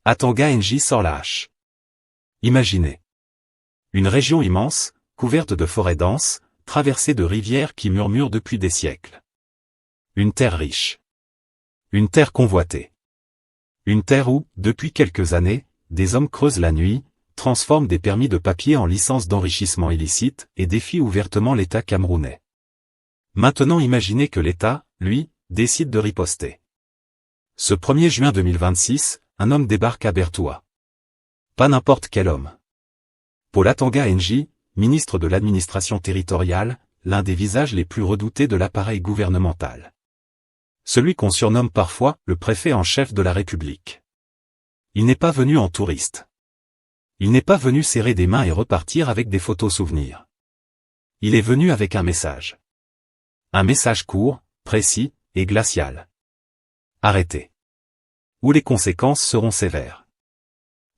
Atanga NJ sort la hache. Imaginez. Une région immense, couverte de forêts denses, traversée de rivières qui murmurent depuis des siècles. Une terre riche. Une terre convoitée. Une terre où, depuis quelques années, des hommes creusent la nuit, transforment des permis de papier en licences d'enrichissement illicite et défient ouvertement l'État camerounais. Maintenant imaginez que l'État, lui, décide de riposter. Ce 1er juin 2026, un homme débarque à Bertoua. Pas n'importe quel homme. Paul Atanga NJ, ministre de l'administration territoriale, l'un des visages les plus redoutés de l'appareil gouvernemental. Celui qu'on surnomme parfois le préfet en chef de la République. Il n'est pas venu en touriste. Il n'est pas venu serrer des mains et repartir avec des photos souvenirs. Il est venu avec un message. Un message court, précis et glacial. Arrêtez. Ou les conséquences seront sévères.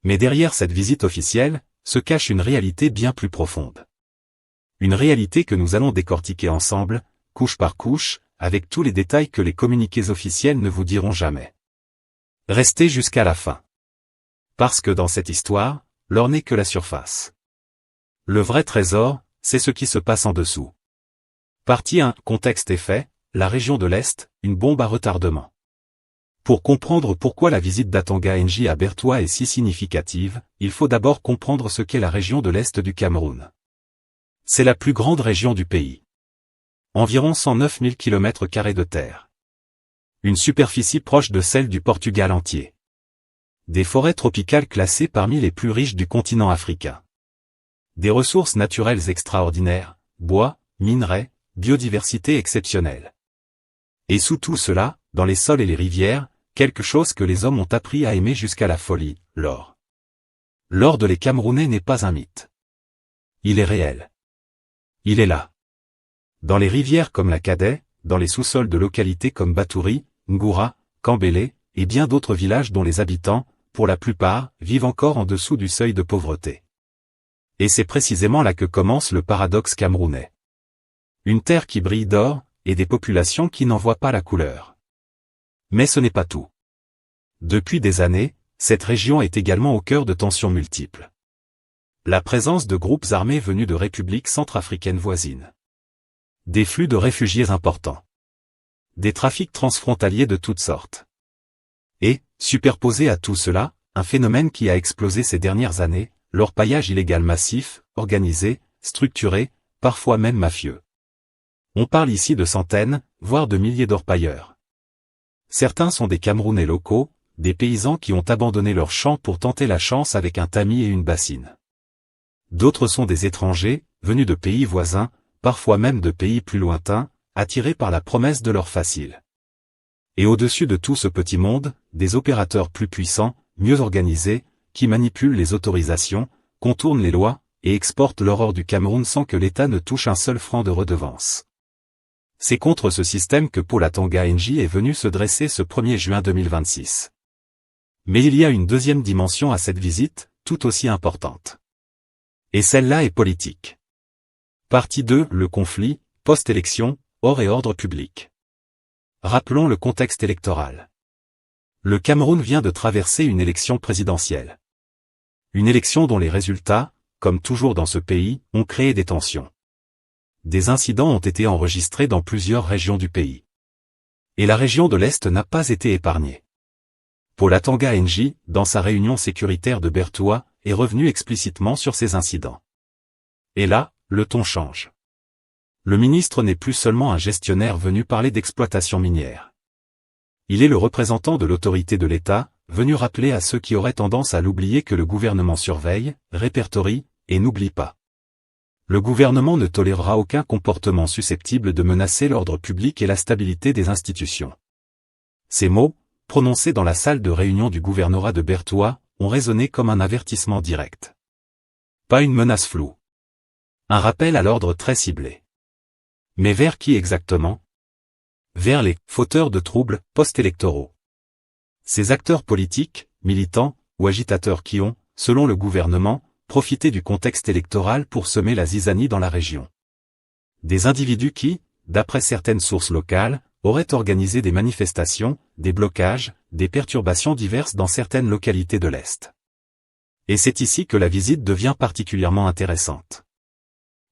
Mais derrière cette visite officielle, se cache une réalité bien plus profonde. Une réalité que nous allons décortiquer ensemble, couche par couche, avec tous les détails que les communiqués officiels ne vous diront jamais. Restez jusqu'à la fin. Parce que dans cette histoire, l'or n'est que la surface. Le vrai trésor, c'est ce qui se passe en dessous. Partie 1, contexte et fait, la région de l'Est, une bombe à retardement. Pour comprendre pourquoi la visite d'Atanga NJ à Bertoua est si significative, il faut d'abord comprendre ce qu'est la région de l'Est du Cameroun. C'est la plus grande région du pays. Environ 109 000 km² de terre. Une superficie proche de celle du Portugal entier. Des forêts tropicales classées parmi les plus riches du continent africain. Des ressources naturelles extraordinaires, bois, minerais, biodiversité exceptionnelle. Et sous tout cela, dans les sols et les rivières, quelque chose que les hommes ont appris à aimer jusqu'à la folie, l'or. L'or de les Camerounais n'est pas un mythe. Il est réel. Il est là. Dans les rivières comme la Kadai, dans les sous-sols de localités comme Batouri, Ngoura, Kambélé, et bien d'autres villages dont les habitants, pour la plupart, vivent encore en dessous du seuil de pauvreté. Et c'est précisément là que commence le paradoxe camerounais. Une terre qui brille d'or, et des populations qui n'en voient pas la couleur. Mais ce n'est pas tout. Depuis des années, cette région est également au cœur de tensions multiples. La présence de groupes armés venus de républiques centrafricaines voisines. Des flux de réfugiés importants. Des trafics transfrontaliers de toutes sortes. Et, superposé à tout cela, un phénomène qui a explosé ces dernières années, l'orpaillage illégal massif, organisé, structuré, parfois même mafieux. On parle ici de centaines, voire de milliers d'orpailleurs. Certains sont des Camerounais locaux, des paysans qui ont abandonné leurs champs pour tenter la chance avec un tamis et une bassine. D'autres sont des étrangers, venus de pays voisins, parfois même de pays plus lointains, attirés par la promesse de l'or facile. Et au-dessus de tout ce petit monde, des opérateurs plus puissants, mieux organisés, qui manipulent les autorisations, contournent les lois, et exportent leur or du Cameroun sans que l'État ne touche un seul franc de redevance. C'est contre ce système que Paul Atanga NJ est venu se dresser ce 1er juin 2026. Mais il y a une deuxième dimension à cette visite, tout aussi importante. Et celle-là est politique. Partie 2, le conflit, post-élection, or et ordre public. Rappelons le contexte électoral. Le Cameroun vient de traverser une élection présidentielle. Une élection dont les résultats, comme toujours dans ce pays, ont créé des tensions. Des incidents ont été enregistrés dans plusieurs régions du pays. Et la région de l'Est n'a pas été épargnée. Paul Atanga NJ, dans sa réunion sécuritaire de Bertoua, est revenu explicitement sur ces incidents. Et là, le ton change. Le ministre n'est plus seulement un gestionnaire venu parler d'exploitation minière. Il est le représentant de l'autorité de l'État, venu rappeler à ceux qui auraient tendance à l'oublier que le gouvernement surveille, répertorie, et n'oublie pas. Le gouvernement ne tolérera aucun comportement susceptible de menacer l'ordre public et la stabilité des institutions. Ces mots, prononcés dans la salle de réunion du gouvernorat de Bertoua, ont résonné comme un avertissement direct. Pas une menace floue. Un rappel à l'ordre très ciblé. Mais vers qui exactement? Vers les fauteurs de troubles post-électoraux. Ces acteurs politiques, militants ou agitateurs qui ont, selon le gouvernement, profité du contexte électoral pour semer la zizanie dans la région. Des individus qui, d'après certaines sources locales, auraient organisé des manifestations, des blocages, des perturbations diverses dans certaines localités de l'Est. Et c'est ici que la visite devient particulièrement intéressante.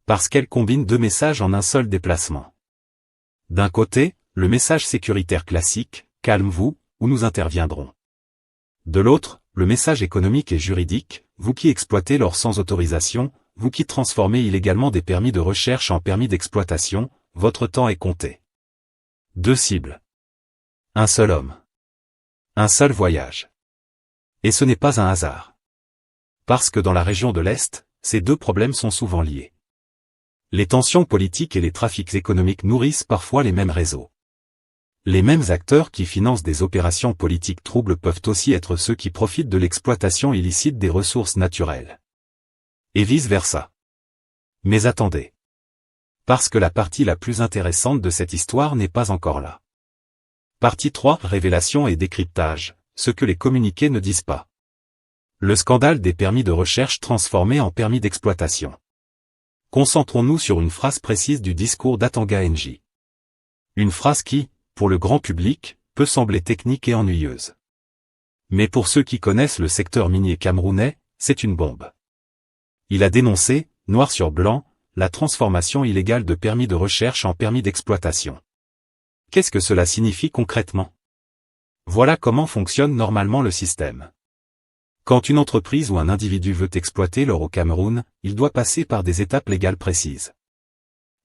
Parce qu'elle combine deux messages en un seul déplacement. D'un côté, le message sécuritaire classique, « Calme-vous, ou nous interviendrons ». De l'autre, le message économique et juridique, vous qui exploitez l'or sans autorisation, vous qui transformez illégalement des permis de recherche en permis d'exploitation, votre temps est compté. Deux cibles. Un seul homme. Un seul voyage. Et ce n'est pas un hasard. Parce que dans la région de l'Est, ces deux problèmes sont souvent liés. Les tensions politiques et les trafics économiques nourrissent parfois les mêmes réseaux. Les mêmes acteurs qui financent des opérations politiques troubles peuvent aussi être ceux qui profitent de l'exploitation illicite des ressources naturelles. Et vice-versa. Mais attendez. Parce que la partie la plus intéressante de cette histoire n'est pas encore là. Partie 3, révélation et décryptage, ce que les communiqués ne disent pas. Le scandale des permis de recherche transformés en permis d'exploitation. Concentrons-nous sur une phrase précise du discours d'Atanga NJ. Une phrase qui, pour le grand public, peut sembler technique et ennuyeuse. Mais pour ceux qui connaissent le secteur minier camerounais, c'est une bombe. Il a dénoncé, noir sur blanc, la transformation illégale de permis de recherche en permis d'exploitation. Qu'est-ce que cela signifie concrètement? Voilà comment fonctionne normalement le système. Quand une entreprise ou un individu veut exploiter l'or au Cameroun, il doit passer par des étapes légales précises.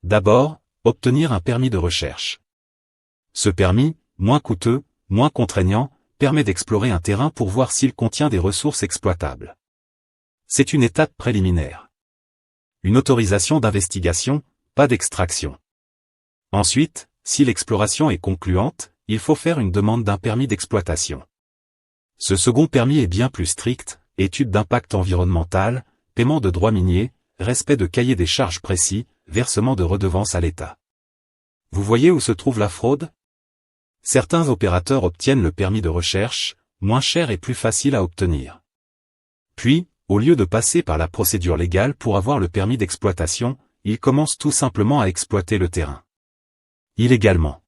D'abord, obtenir un permis de recherche. Ce permis, moins coûteux, moins contraignant, permet d'explorer un terrain pour voir s'il contient des ressources exploitables. C'est une étape préliminaire. Une autorisation d'investigation, pas d'extraction. Ensuite, si l'exploration est concluante, il faut faire une demande d'un permis d'exploitation. Ce second permis est bien plus strict, étude d'impact environnemental, paiement de droits miniers, respect de cahier des charges précis, versement de redevances à l'État. Vous voyez où se trouve la fraude? Certains opérateurs obtiennent le permis de recherche, moins cher et plus facile à obtenir. Puis, au lieu de passer par la procédure légale pour avoir le permis d'exploitation, ils commencent tout simplement à exploiter le terrain. Illégalement.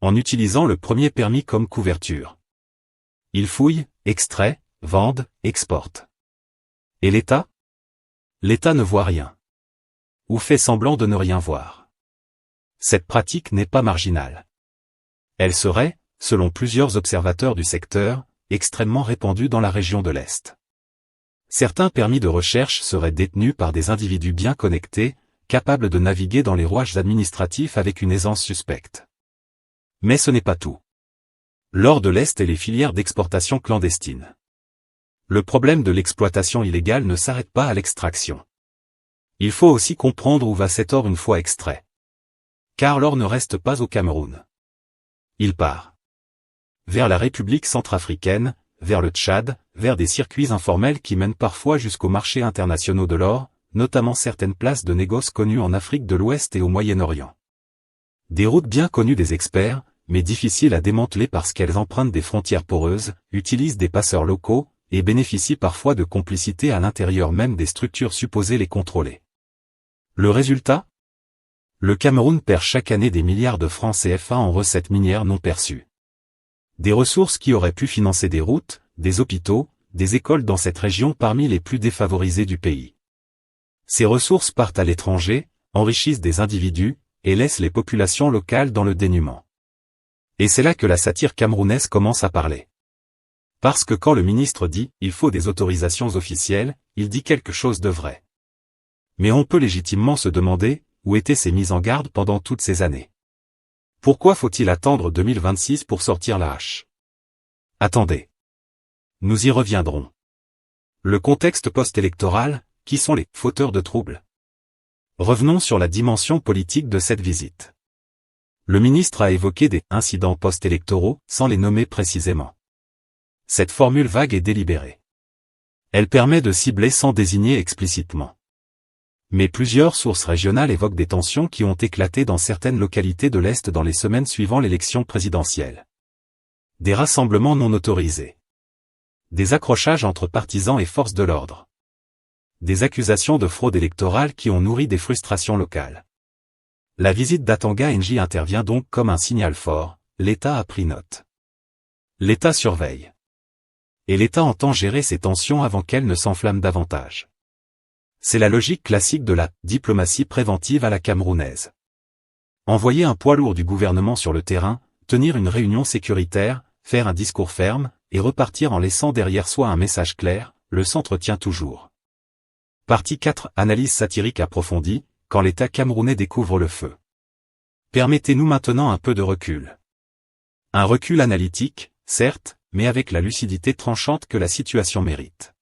En utilisant le premier permis comme couverture. Ils fouillent, extraient, vendent, exportent. Et l'État? L'État ne voit rien. Ou fait semblant de ne rien voir. Cette pratique n'est pas marginale. Elle serait, selon plusieurs observateurs du secteur, extrêmement répandue dans la région de l'Est. Certains permis de recherche seraient détenus par des individus bien connectés, capables de naviguer dans les rouages administratifs avec une aisance suspecte. Mais ce n'est pas tout. L'or de l'Est et les filières d'exportation clandestine. Le problème de l'exploitation illégale ne s'arrête pas à l'extraction. Il faut aussi comprendre où va cet or une fois extrait. Car l'or ne reste pas au Cameroun. Il part vers la République centrafricaine, vers le Tchad, vers des circuits informels qui mènent parfois jusqu'aux marchés internationaux de l'or, notamment certaines places de négoce connues en Afrique de l'Ouest et au Moyen-Orient. Des routes bien connues des experts, mais difficiles à démanteler parce qu'elles empruntent des frontières poreuses, utilisent des passeurs locaux, et bénéficient parfois de complicité à l'intérieur même des structures supposées les contrôler. Le résultat? Le Cameroun perd chaque année des milliards de francs CFA en recettes minières non perçues. Des ressources qui auraient pu financer des routes, des hôpitaux, des écoles dans cette région parmi les plus défavorisées du pays. Ces ressources partent à l'étranger, enrichissent des individus, et laissent les populations locales dans le dénuement. Et c'est là que la satire camerounaise commence à parler. Parce que quand le ministre dit « il faut des autorisations officielles », il dit quelque chose de vrai. Mais on peut légitimement se demander, où étaient ces mises en garde pendant toutes ces années? Pourquoi faut-il attendre 2026 pour sortir la hache? Attendez. Nous y reviendrons. Le contexte post-électoral, qui sont les fauteurs de troubles? Revenons sur la dimension politique de cette visite. Le ministre a évoqué des « incidents post-électoraux » sans les nommer précisément. Cette formule vague est délibérée. Elle permet de cibler sans désigner explicitement. Mais plusieurs sources régionales évoquent des tensions qui ont éclaté dans certaines localités de l'Est dans les semaines suivant l'élection présidentielle. Des rassemblements non autorisés. Des accrochages entre partisans et forces de l'ordre. Des accusations de fraude électorale qui ont nourri des frustrations locales. La visite d'Atanga NJ intervient donc comme un signal fort, l'État a pris note. L'État surveille. Et l'État entend gérer ces tensions avant qu'elles ne s'enflamment davantage. C'est la logique classique de la diplomatie préventive à la camerounaise. Envoyer un poids lourd du gouvernement sur le terrain, tenir une réunion sécuritaire, faire un discours ferme, et repartir en laissant derrière soi un message clair, le centre tient toujours. Partie 4. Analyse satirique approfondie, quand l'État camerounais découvre le feu. Permettez-nous maintenant un peu de recul. Un recul analytique, certes, mais avec la lucidité tranchante que la situation mérite.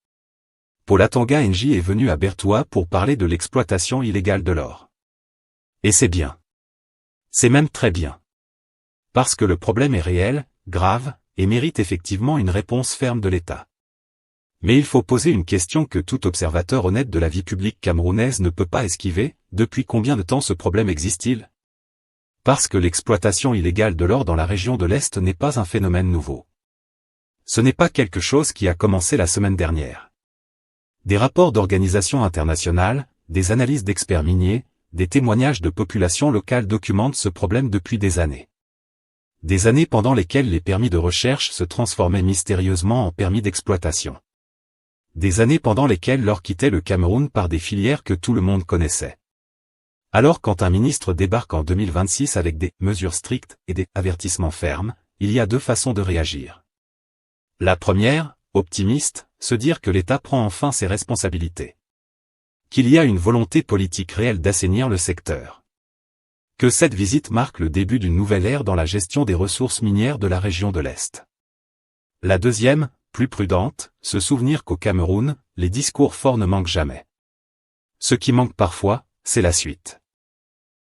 Paul Atanga Nji est venu à Bertoua pour parler de l'exploitation illégale de l'or. Et c'est bien. C'est même très bien. Parce que le problème est réel, grave, et mérite effectivement une réponse ferme de l'État. Mais il faut poser une question que tout observateur honnête de la vie publique camerounaise ne peut pas esquiver, depuis combien de temps ce problème existe-t-il? Parce que l'exploitation illégale de l'or dans la région de l'Est n'est pas un phénomène nouveau. Ce n'est pas quelque chose qui a commencé la semaine dernière. Des rapports d'organisations internationales, des analyses d'experts miniers, des témoignages de populations locales documentent ce problème depuis des années. Des années pendant lesquelles les permis de recherche se transformaient mystérieusement en permis d'exploitation. Des années pendant lesquelles l'or quittait le Cameroun par des filières que tout le monde connaissait. Alors quand un ministre débarque en 2026 avec des mesures strictes et des avertissements fermes, il y a deux façons de réagir. La première, optimiste, se dire que l'État prend enfin ses responsabilités. Qu'il y a une volonté politique réelle d'assainir le secteur. Que cette visite marque le début d'une nouvelle ère dans la gestion des ressources minières de la région de l'Est. La deuxième, plus prudente, se souvenir qu'au Cameroun, les discours forts ne manquent jamais. Ce qui manque parfois, c'est la suite.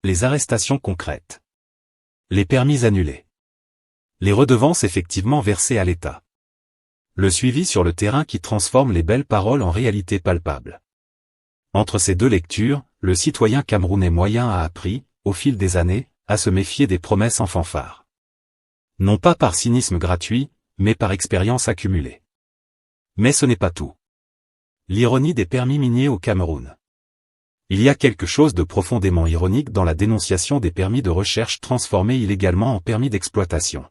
Les arrestations concrètes. Les permis annulés. Les redevances effectivement versées à l'État. Le suivi sur le terrain qui transforme les belles paroles en réalité palpable. Entre ces deux lectures, le citoyen camerounais moyen a appris, au fil des années, à se méfier des promesses en fanfare. Non pas par cynisme gratuit, mais par expérience accumulée. Mais ce n'est pas tout. L'ironie des permis miniers au Cameroun. Il y a quelque chose de profondément ironique dans la dénonciation des permis de recherche transformés illégalement en permis d'exploitation.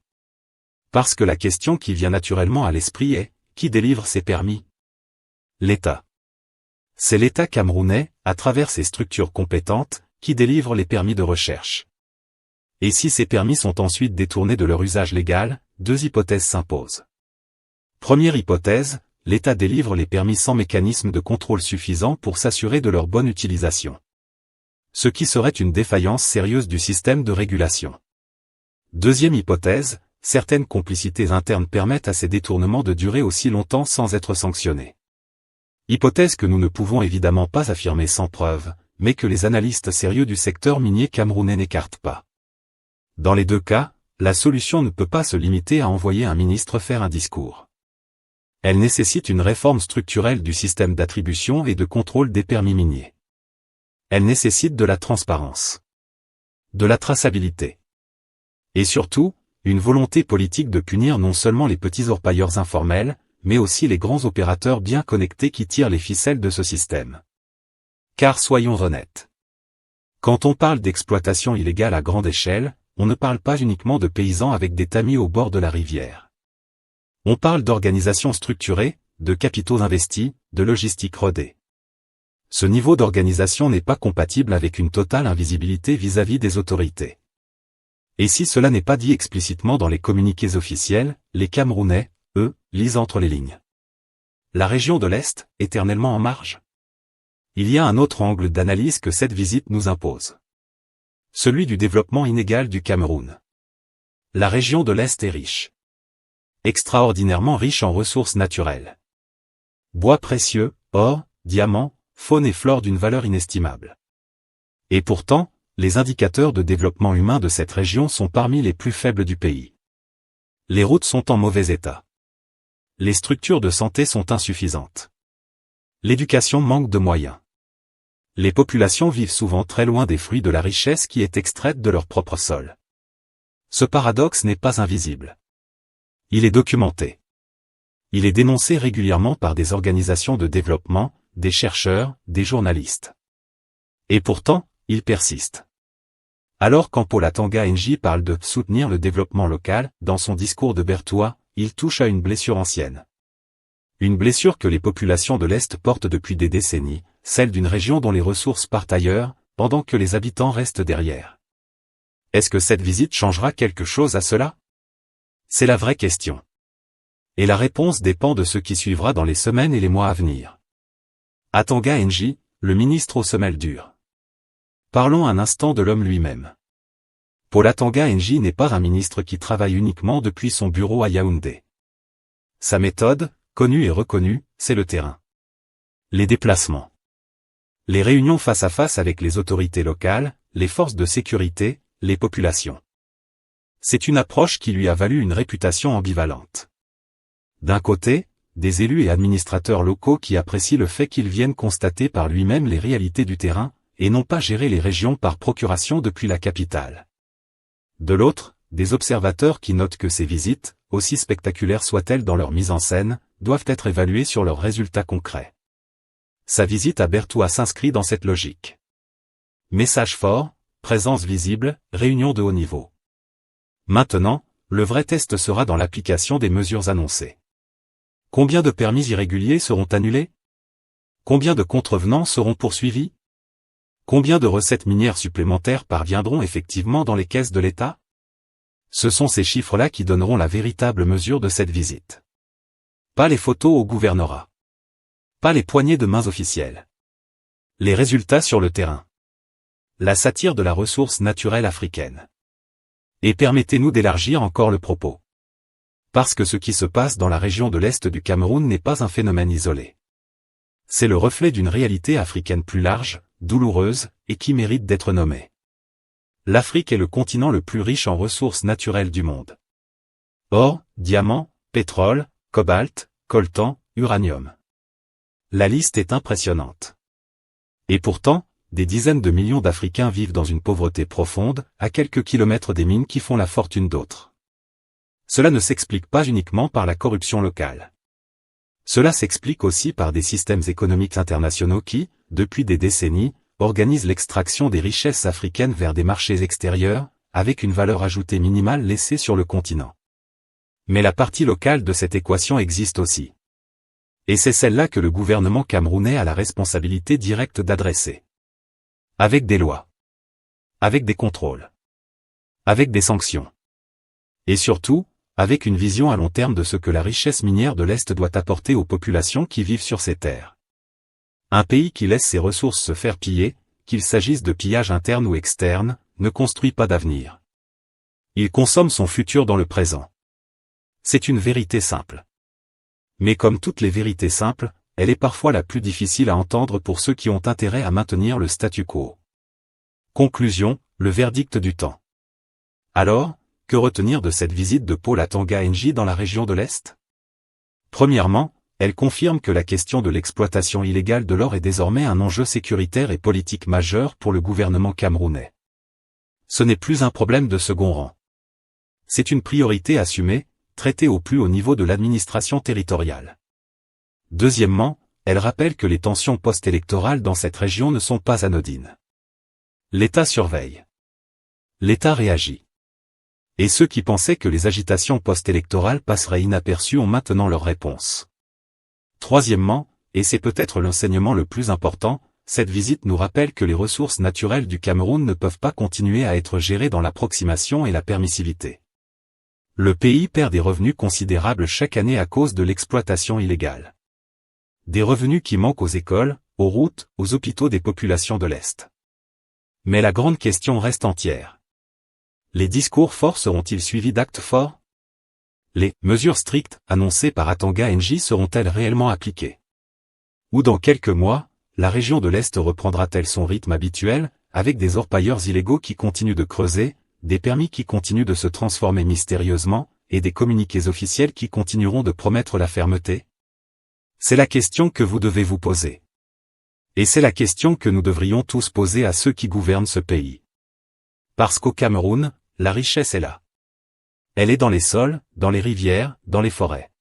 Parce que la question qui vient naturellement à l'esprit est, qui délivre ces permis? L'État. C'est l'État camerounais, à travers ses structures compétentes, qui délivre les permis de recherche. Et si ces permis sont ensuite détournés de leur usage légal, deux hypothèses s'imposent. Première hypothèse, l'État délivre les permis sans mécanisme de contrôle suffisant pour s'assurer de leur bonne utilisation. Ce qui serait une défaillance sérieuse du système de régulation. Deuxième hypothèse, certaines complicités internes permettent à ces détournements de durer aussi longtemps sans être sanctionnés. Hypothèse que nous ne pouvons évidemment pas affirmer sans preuve, mais que les analystes sérieux du secteur minier camerounais n'écartent pas. Dans les deux cas, la solution ne peut pas se limiter à envoyer un ministre faire un discours. Elle nécessite une réforme structurelle du système d'attribution et de contrôle des permis miniers. Elle nécessite de la transparence, de la traçabilité. Et surtout, une volonté politique de punir non seulement les petits orpailleurs informels, mais aussi les grands opérateurs bien connectés qui tirent les ficelles de ce système. Car soyons honnêtes. Quand on parle d'exploitation illégale à grande échelle, on ne parle pas uniquement de paysans avec des tamis au bord de la rivière. On parle d'organisations structurées, de capitaux investis, de logistique rodée. Ce niveau d'organisation n'est pas compatible avec une totale invisibilité vis-à-vis des autorités. Et si cela n'est pas dit explicitement dans les communiqués officiels, les Camerounais, eux, lisent entre les lignes. La région de l'Est, éternellement en marge. Il y a un autre angle d'analyse que cette visite nous impose. Celui du développement inégal du Cameroun. La région de l'Est est riche. Extraordinairement riche en ressources naturelles. Bois précieux, or, diamants, faune et flore d'une valeur inestimable. Et pourtant, les indicateurs de développement humain de cette région sont parmi les plus faibles du pays. Les routes sont en mauvais état. Les structures de santé sont insuffisantes. L'éducation manque de moyens. Les populations vivent souvent très loin des fruits de la richesse qui est extraite de leur propre sol. Ce paradoxe n'est pas invisible. Il est documenté. Il est dénoncé régulièrement par des organisations de développement, des chercheurs, des journalistes. Et pourtant, il persiste. Alors quand Paul Atanga Nji parle de « soutenir le développement local » dans son discours de Bertoua, il touche à une blessure ancienne. Une blessure que les populations de l'Est portent depuis des décennies, celle d'une région dont les ressources partent ailleurs, pendant que les habitants restent derrière. Est-ce que cette visite changera quelque chose à cela? C'est la vraie question. Et la réponse dépend de ce qui suivra dans les semaines et les mois à venir. Atanga NJ, le ministre aux semelles dures. Parlons un instant de l'homme lui-même. Paul Atanga NJ n'est pas un ministre qui travaille uniquement depuis son bureau à Yaoundé. Sa méthode, connue et reconnue, c'est le terrain. Les déplacements. Les réunions face à face avec les autorités locales, les forces de sécurité, les populations. C'est une approche qui lui a valu une réputation ambivalente. D'un côté, des élus et administrateurs locaux qui apprécient le fait qu'ils viennent constater par lui-même les réalités du terrain, et non pas gérer les régions par procuration depuis la capitale. De l'autre, des observateurs qui notent que ces visites, aussi spectaculaires soient-elles dans leur mise en scène, doivent être évaluées sur leurs résultats concrets. Sa visite à Bertoua s'inscrit dans cette logique. Message fort, présence visible, réunion de haut niveau. Maintenant, le vrai test sera dans l'application des mesures annoncées. Combien de permis irréguliers seront annulés? Combien de contrevenants seront poursuivis? Combien de recettes minières supplémentaires parviendront effectivement dans les caisses de l'État? Ce sont ces chiffres-là qui donneront la véritable mesure de cette visite. Pas les photos au gouvernorat. Pas les poignées de mains officielles. Les résultats sur le terrain. La satire de la ressource naturelle africaine. Et permettez-nous d'élargir encore le propos. Parce que ce qui se passe dans la région de l'Est du Cameroun n'est pas un phénomène isolé. C'est le reflet d'une réalité africaine plus large, douloureuse, et qui mérite d'être nommée. L'Afrique est le continent le plus riche en ressources naturelles du monde. Or, diamants, pétrole, cobalt, coltan, uranium. La liste est impressionnante. Et pourtant, des dizaines de millions d'Africains vivent dans une pauvreté profonde, à quelques kilomètres des mines qui font la fortune d'autres. Cela ne s'explique pas uniquement par la corruption locale. Cela s'explique aussi par des systèmes économiques internationaux qui, depuis des décennies, organisent l'extraction des richesses africaines vers des marchés extérieurs, avec une valeur ajoutée minimale laissée sur le continent. Mais la partie locale de cette équation existe aussi. Et c'est celle-là que le gouvernement camerounais a la responsabilité directe d'adresser. Avec des lois. Avec des contrôles. Avec des sanctions. Et surtout, avec une vision à long terme de ce que la richesse minière de l'Est doit apporter aux populations qui vivent sur ces terres. Un pays qui laisse ses ressources se faire piller, qu'il s'agisse de pillage interne ou externe, ne construit pas d'avenir. Il consomme son futur dans le présent. C'est une vérité simple. Mais comme toutes les vérités simples, elle est parfois la plus difficile à entendre pour ceux qui ont intérêt à maintenir le statu quo. Conclusion, le verdict du temps. Alors, que retenir de cette visite de Paul Atanga NJ dans la région de l'Est? Premièrement, elle confirme que la question de l'exploitation illégale de l'or est désormais un enjeu sécuritaire et politique majeur pour le gouvernement camerounais. Ce n'est plus un problème de second rang. C'est une priorité assumée, traitée au plus haut niveau de l'administration territoriale. Deuxièmement, elle rappelle que les tensions post-électorales dans cette région ne sont pas anodines. L'État surveille. L'État réagit. Et ceux qui pensaient que les agitations post-électorales passeraient inaperçues ont maintenant leur réponse. Troisièmement, et c'est peut-être l'enseignement le plus important, cette visite nous rappelle que les ressources naturelles du Cameroun ne peuvent pas continuer à être gérées dans l'approximation et la permissivité. Le pays perd des revenus considérables chaque année à cause de l'exploitation illégale. Des revenus qui manquent aux écoles, aux routes, aux hôpitaux des populations de l'Est. Mais la grande question reste entière. Les discours forts seront-ils suivis d'actes forts? Les mesures strictes annoncées par Atanga NJ seront-elles réellement appliquées? Ou dans quelques mois, la région de l'Est reprendra-t-elle son rythme habituel, avec des orpailleurs illégaux qui continuent de creuser, des permis qui continuent de se transformer mystérieusement, et des communiqués officiels qui continueront de promettre la fermeté? C'est la question que vous devez vous poser. Et c'est la question que nous devrions tous poser à ceux qui gouvernent ce pays. Parce qu'au Cameroun, la richesse est là. Elle est dans les sols, dans les rivières, dans les forêts.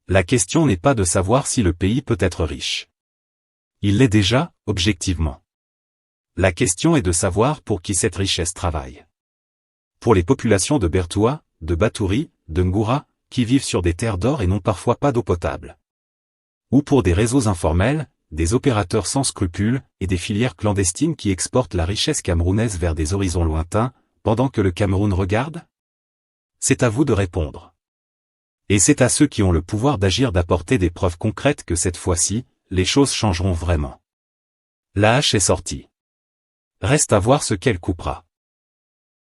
La question n'est pas de savoir si le pays peut être riche. Il l'est déjà, objectivement. La question est de savoir pour qui cette richesse travaille. Pour les populations de Bertoua, de Batouri, de Ngoura, qui vivent sur des terres d'or et n'ont parfois pas d'eau potable. Ou pour des réseaux informels, des opérateurs sans scrupules, et des filières clandestines qui exportent la richesse camerounaise vers des horizons lointains, pendant que le Cameroun regarde? C'est à vous de répondre. Et c'est à ceux qui ont le pouvoir d'agir d'apporter des preuves concrètes que cette fois-ci, les choses changeront vraiment. La hache est sortie. Reste à voir ce qu'elle coupera.